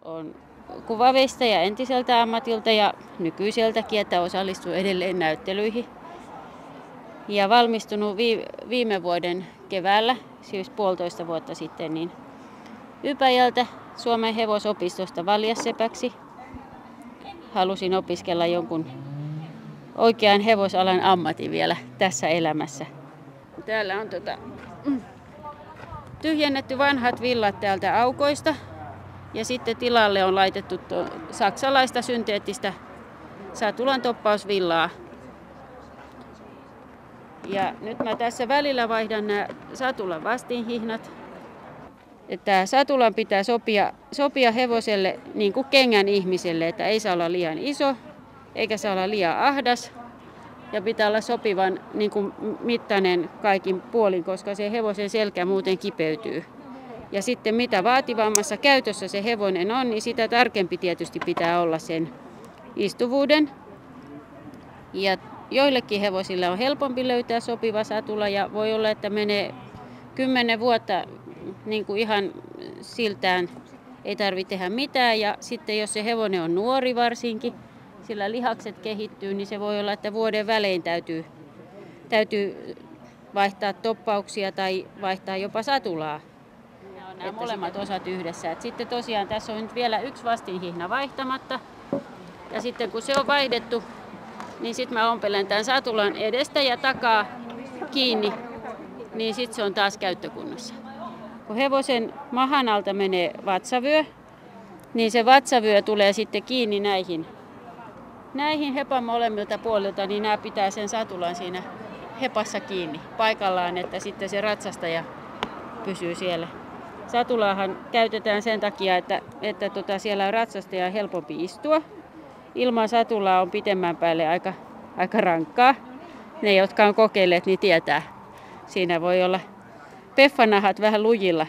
On kuvaveistäjä entiseltä ammatilta ja nykyiseltäkin, että osallistuu edelleen näyttelyihin. Ja valmistunut viime vuoden keväällä, siis 1,5 vuotta sitten, niin Ypäjältä Suomen hevosopistosta valjassepäksi. Halusin opiskella jonkun oikean hevosalan ammatin vielä tässä elämässä. Täällä on tyhjennetty vanhat villat täältä aukoista ja sitten tilalle on laitettu saksalaista synteettistä satulan toppausvillaa. Ja nyt mä tässä välillä vaihdan nämä satulan vastinhihnat. Että satulan pitää sopia hevoselle niin kuin kengän ihmiselle, että ei saa olla liian iso eikä saa olla liian ahdas. Ja pitää olla sopivan niin kuin mittainen kaikin puolin, koska se hevosen selkä muuten kipeytyy. Ja sitten mitä vaativammassa käytössä se hevonen on, niin sitä tarkempi tietysti pitää olla sen istuvuuden. Ja joillekin hevosille on helpompi löytää sopiva satula ja voi olla, että menee 10 vuotta niin kuin ihan siltään, ei tarvitse tehdä mitään. Ja sitten jos se hevonen on nuori varsinkin, sillä lihakset kehittyy, niin se voi olla, että vuoden välein täytyy vaihtaa toppauksia tai vaihtaa jopa satulaa. Nämä molemmat osat yhdessä. Et sitten tosiaan tässä on nyt vielä yksi vastinhihna vaihtamatta. Ja sitten kun se on vaihdettu, niin sitten mä ompelen tämän satulan edestä ja takaa kiinni, niin sitten se on taas käyttökunnossa. Kun hevosen mahan alta menee vatsavyö, niin se vatsavyö tulee sitten kiinni näihin hepan molemmilta puolilta, niin nämä pitää sen satulan siinä hepassa kiinni paikallaan, että sitten se ratsastaja pysyy siellä. Satulaahan käytetään sen takia, että siellä on ratsastaja helpompi istua. Ilman satulaa on pitemmän päälle aika rankkaa. Ne, jotka on kokeilleet, niin tietää. Siinä voi olla peffanahat vähän lujilla.